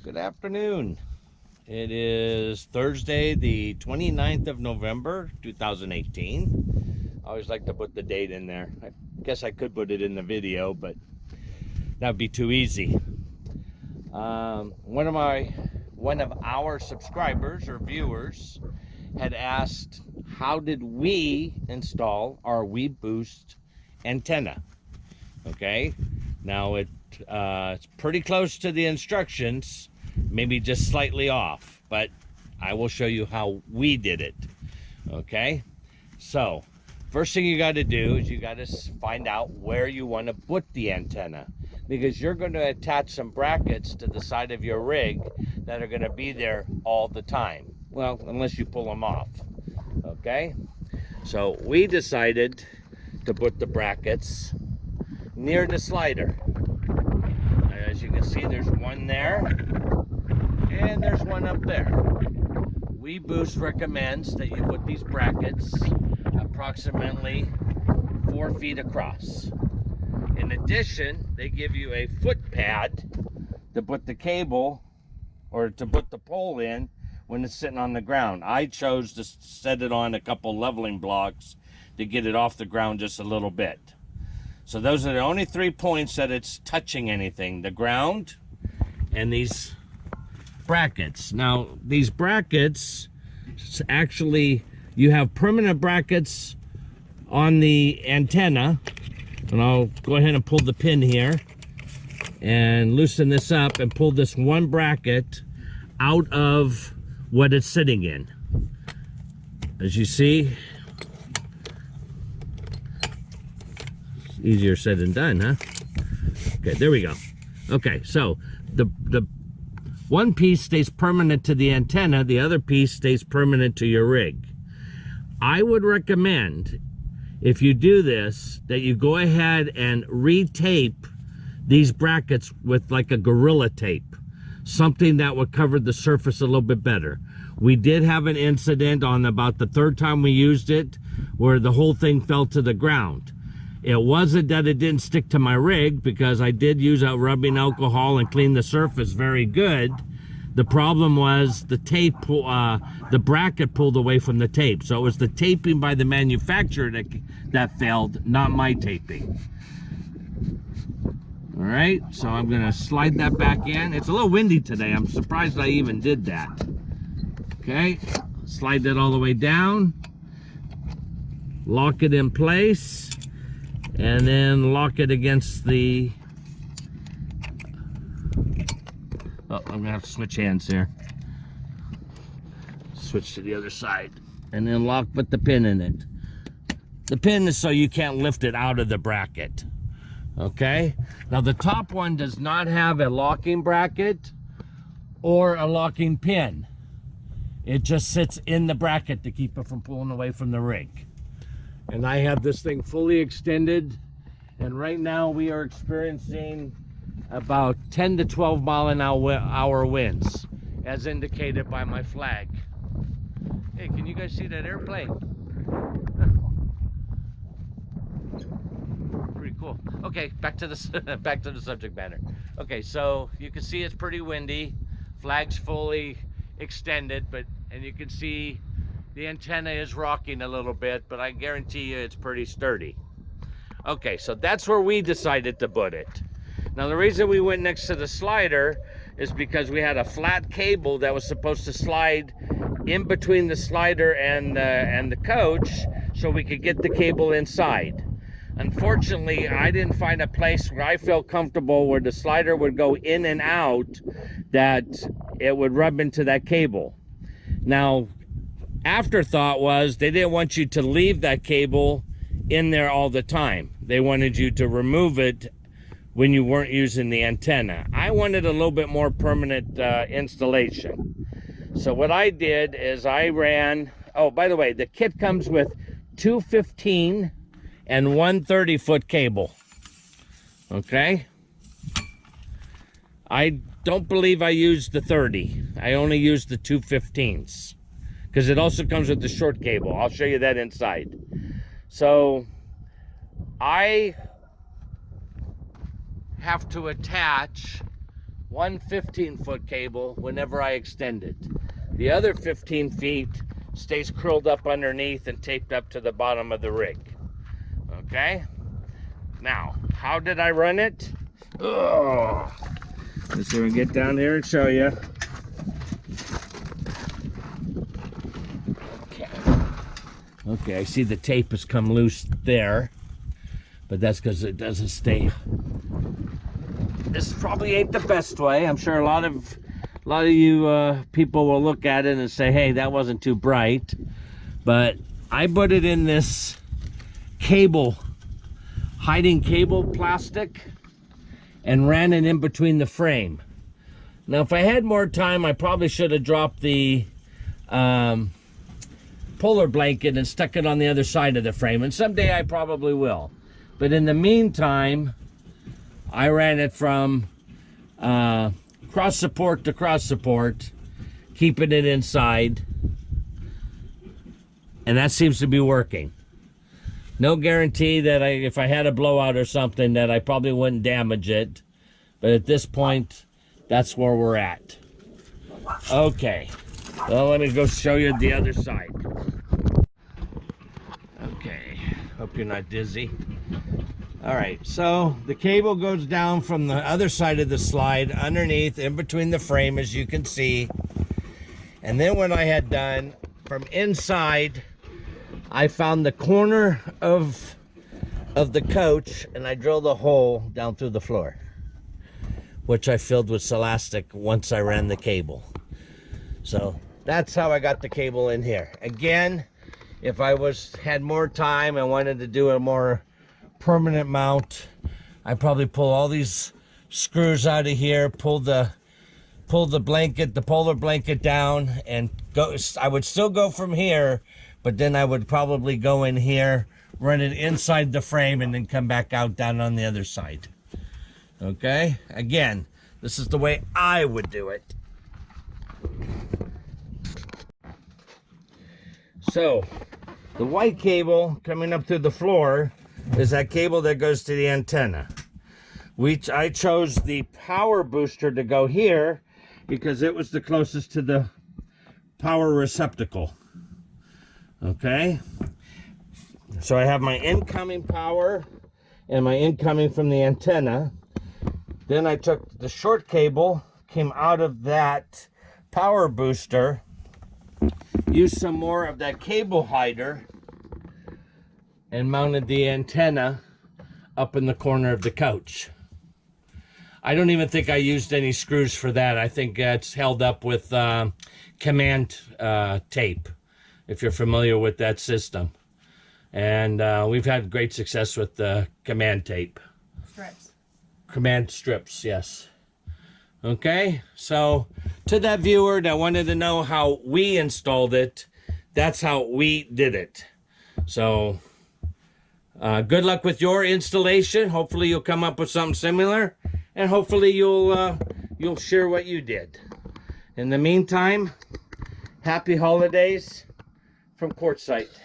Good afternoon. It is Thursday, the 29th of November, 2018. I always like to put the date in there. I guess I could put it in the video, but that would be too easy. One of our subscribers or viewers had asked, how did we install our Weboost antenna? Okay, now it's pretty close to the instructions, maybe just slightly off, but I will show you how we did it. Okay, so first thing you got to do is you got to find out where you want to put the antenna, because you're going to attach some brackets to the side of your rig that are going to be there all the time. Well, unless you pull them off. Okay, so we decided to put the brackets near the slider. As you can see, there's one there and there's one up there. Weboost recommends that you put these brackets approximately 4 feet across. In addition, they give you a foot pad to put the cable or to put the pole in when it's sitting on the ground. I chose to set it on a couple leveling blocks to get it off the ground just a little bit. So those are the only 3 points that it's touching anything: the ground and these brackets. Now, these brackets, actually, you have permanent brackets on the antenna. And I'll go ahead and pull the pin here and loosen this up and pull this one bracket out of what it's sitting in. As you see, easier said than done, huh? Okay, there we go. Okay, so the one piece stays permanent to the antenna, the other piece stays permanent to your rig. I would recommend, if you do this, that you go ahead and re-tape these brackets with like a Gorilla tape, something that would cover the surface a little bit better. We did have an incident on about the 3rd time we used it where the whole thing fell to the ground. It wasn't that it didn't stick to my rig, because I did use a rubbing alcohol and clean the surface very good. The problem was the tape, the bracket pulled away from the tape. So it was the taping by the manufacturer that failed, not my taping. All right, so I'm gonna slide that back in. It's a little windy today. I'm surprised I even did that. Okay, slide that all the way down. Lock it in place. And then lock it against the... Oh, I'm gonna have to switch hands here. Switch to the other side. And then put the pin in it. The pin is so you can't lift it out of the bracket. Okay? Now the top one does not have a locking bracket or a locking pin. It just sits in the bracket to keep it from pulling away from the rig. And I have this thing fully extended, and right now we are experiencing about 10 to 12 mile an hour winds, as indicated by my flag. Hey, can you guys see that airplane? Pretty cool. Okay, back to the subject matter. Okay, so you can see it's pretty windy. Flag's fully extended, and you can see the antenna is rocking a little bit, but I guarantee you it's pretty sturdy. Okay, so that's where we decided to put it. Now, the reason we went next to the slider is because we had a flat cable that was supposed to slide in between the slider and the coach, so we could get the cable inside. Unfortunately, I didn't find a place where I felt comfortable where the slider would go in and out, that it would rub into that cable. Now, afterthought was they didn't want you to leave that cable in there all the time. They wanted you to remove it when you weren't using the antenna. I wanted a little bit more permanent installation. So what I did is I ran, oh, by the way, the kit comes with 2 15 and 1 30-foot cable. Okay? I don't believe I used the 30. I only used the 2 15s. Because it also comes with the short cable. I'll show you that inside. So I have to attach one 15-foot cable whenever I extend it. The other 15 feet stays curled up underneath and taped up to the bottom of the rig. Okay? Now, how did I run it? Oh, let's see if we can get down here and show you. Okay, I see the tape has come loose there, but that's because it doesn't stay. This probably ain't the best way. I'm sure a lot of you people will look at it and say, hey, that wasn't too bright. But I put it in this cable, hiding cable plastic, and ran it in between the frame. Now, if I had more time, I probably should have dropped the polar blanket and stuck it on the other side of the frame, and someday I probably will. But in the meantime, I ran it from cross support to cross support, keeping it inside, and that seems to be working. No guarantee that if I had a blowout or something that I probably wouldn't damage it, but at this point, that's where we're at. Okay, well, let me go show you the other side. Okay, hope you're not dizzy. All right, so the cable goes down from the other side of the slide underneath in between the frame, as you can see. And then what I had done from inside, I found the corner of the coach and I drilled a hole down through the floor, which I filled with Celastic once I ran the cable. So that's how I got the cable in here. Again, if I had more time and wanted to do a more permanent mount, I probably pull all these screws out of here, pull the blanket, the polar blanket down, and go. I would still go from here, but then I would probably go in here, run it inside the frame, and then come back out down on the other side. Okay, again, this is the way I would do it. So the white cable coming up through the floor is that cable that goes to the antenna. I chose the power booster to go here because it was the closest to the power receptacle. Okay, so I have my incoming power and my incoming from the antenna. Then I took the short cable, came out of that power booster, used some more of that cable hider, and mounted the antenna up in the corner of the coach. I don't even think I used any screws for that. I think it's held up with command tape, if you're familiar with that system. And we've had great success with the command tape. Strips. Command strips, yes. Okay, so to that viewer that wanted to know how we installed it, that's how we did it. So good luck with your installation. Hopefully you'll come up with something similar, and hopefully you'll share what you did. In the meantime, happy holidays from Quartzsite.